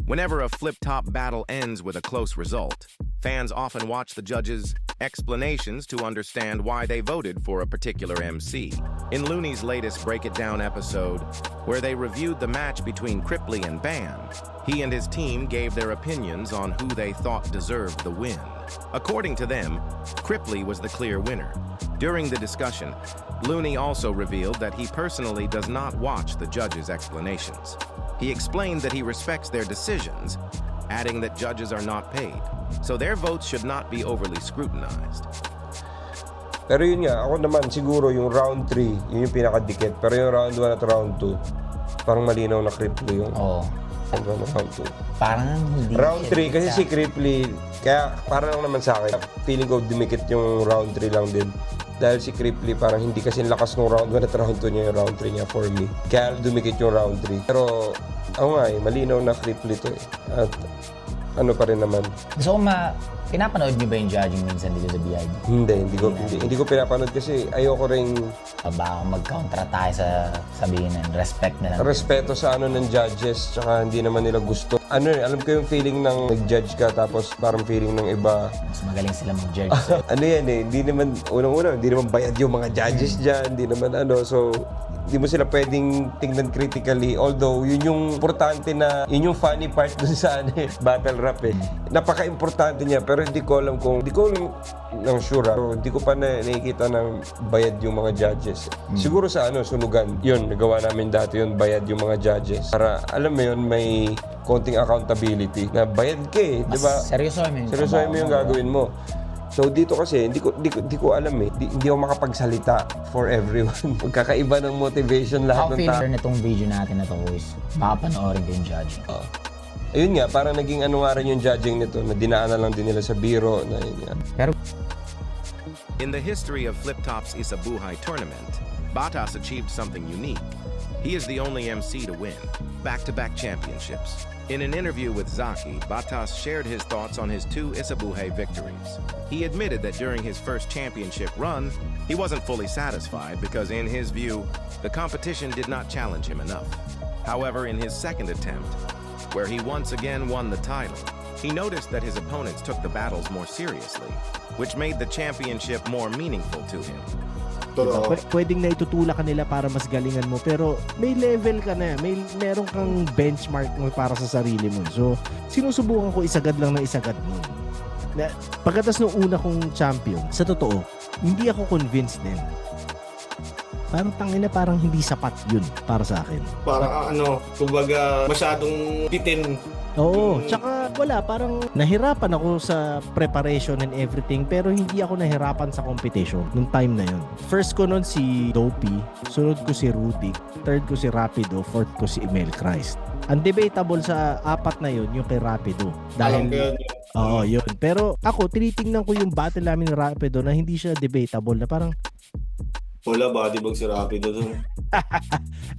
Whenever a flip-top battle ends with a close result, fans often watch the judges' explanations to understand why they voted for a particular MC. In Looney's latest Break It Down episode, where they reviewed the match between Kripley and Bam, he and his team gave their opinions on who they thought deserved the win. According to them, Kripley was the clear winner. During the discussion, Looney also revealed that he personally does not watch the judges' explanations. He explained that he respects their decisions, adding that judges are not paid, so their votes should not be overly scrutinized. Pero yun nga, ako naman siguro yung round 3, yun yung pinakadikit. Pero yung round 1 at round 2, parang malinaw na Kripley yung round 1 at round 2. Parang hindi. Round 3 kasi si Kripley, kaya parang lang naman sa akin, feeling ko dumikit yung round 3 lang din. Dahil si Kripley parang hindi kasi lakas ng round 1 at round 2 niya yung round 3 niya for me. Kaya dumikit yung round 3. Pero ako nga malinaw na Kripley to eh. At ano pa rin naman. Gusto ko pinapanood niyo ba yung judging minsan dito sa BID? Hindi ko pinapanood kasi ayoko rin baka mag-contra tayo sa sabihin ng respect na lang. Respeto sa ng judges, tsaka hindi naman nila gusto. Alam ko yung feeling ng nag-judge ka tapos parang feeling ng iba. Mas magaling sila mag-judge. Yan eh, hindi naman, unang-una, hindi naman bayad yung mga judges dyan, hindi naman so hindi mo sila pwedeng tingnan critically. Although, yun yung importante na, yun yung funny part dun sa battle rap eh. Napaka-importante niya, pero hindi ko alam ng sure. So, hindi ko pa nakikita ng bayad yung mga judges. Siguro sa sunugan. Yun, nagawa namin dati yun, bayad yung mga judges. Para, alam mo yun, may konting accountability na bayad ka eh, di ba? Seryosohin mo yung gagawin mo. So dito kasi hindi ko alam eh. Hindi ako makapagsalita for everyone. Magkakaiba ng motivation lahat ng tao. How nitong video natin na to is makapanoorin ko yung judging. Ayun nga, parang naging nga rin yung judging nito na dinaanan lang din nila sa biro na yun nga. Pero in the history of Flip Top's Isabuhay tournament, Batas achieved something unique. He is the only MC to win back-to-back championships. In an interview with Zaki, Batas shared his thoughts on his 2 Isabuhay victories. He admitted that during his first championship run, he wasn't fully satisfied because in his view, the competition did not challenge him enough. However, in his second attempt, where he once again won the title, he noticed that his opponents took the battles more seriously, which made the championship more meaningful to him. Diba? Pwedeng na itutulak ka nila para mas galingan mo, pero may level ka na, meron kang benchmark mo para sa sarili mo. So sinusubukan ko isagad lang ng isagad mo. Pagkatas nung una kong champion, sa totoo hindi ako convinced din. Parang parang hindi sapat yun para sa akin. Parang kumbaga masyadong bitin. Oo, tsaka parang nahirapan ako sa preparation and everything, pero hindi ako nahirapan sa competition nung time na yun. First ko nun si Dopey, sunod ko si Rudik, third ko si Rapido, fourth ko si Emel Christ. Undebatable sa apat na yun, yung kay Rapido. Dahil yun. Pero ako, tinitingnan ko yung battle namin ni Rapido na hindi siya debatable, na parang wala, bodybag si Rapido doon.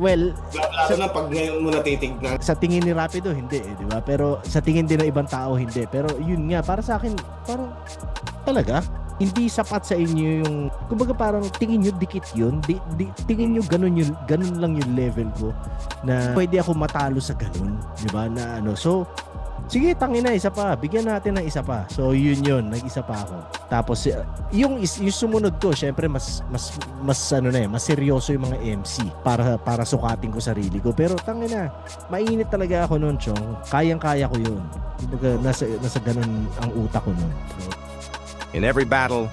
well, lalo na pag ngayon mo natitignan. Sa tingin ni Rapido, hindi di ba? Pero sa tingin din ng ibang tao, hindi. Pero yun nga, para sa akin, parang talaga, hindi sapat sa inyo yung, kumbaga parang tingin nyo dikit yun. Tingin nyo ganun lang yung level ko na pwede ako matalo sa ganun. Di ba? Na so, sige, tangina, isa pa. Bigyan natin ng isa pa. So, yun. Nag-isa pa ako. Tapos, yung sumunod ko, syempre, mas seryoso yung mga MC para sukatin ko sarili ko. Pero, tangina, mainit talaga ako noon, Chong. Kayang-kaya ko yun. Kumbaga, nasa ganun ang utak ko noon. So, in every battle,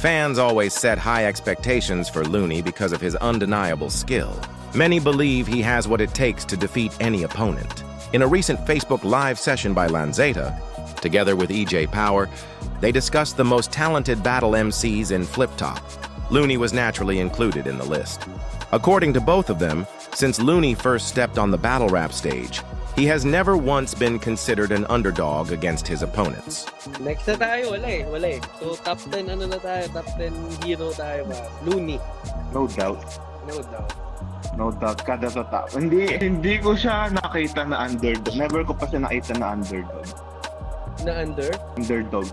fans always set high expectations for Looney because of his undeniable skill. Many believe he has what it takes to defeat any opponent. In a recent Facebook Live session by Lanzetta, together with EJ Power, they discussed the most talented battle MCs in Flip Top. Looney was naturally included in the list. According to both of them, since Looney first stepped on the battle rap stage, he has never once been considered an underdog against his opponents. Next na tayo, wala eh. So top 10 na tayo, top 10 hero tayo ba? Looney. No doubt, kada sa tao. Hindi ko siya nakita na underdog. Never ko pa siya nakita na underdog. Na under? Underdog.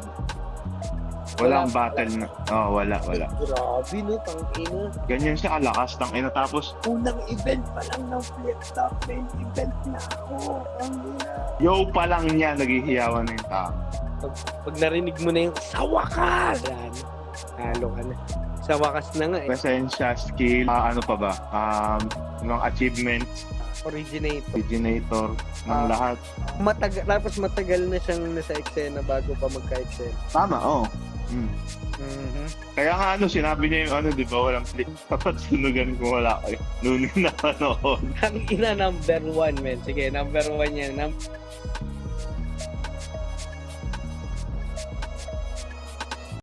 Walang battle na. Oh, wala. Grabe, no? Tangina. Ganyan siya kalakas ng ina. Tapos, Unang event pa lang ng flip-top. Main event na ako. Ang ina. yo pa lang niya, naghihiyawan na yung tao. Pag narinig mo na yung sa wakas! Yan. Halo ka na. Sa wakas na nga eh. Presensya, skill, ano pa ba? Ng achievements, originator, ng lahat. Tapos matagal na siyang nasa eksena bago pa magka-eksena. Tama, oh. Kaya nga sinabi niya yung di ba, walang flip. Dapat sunugan kung wala kayo. Noon na panood. Ang ina number 1, men. Sige, number 1 yan.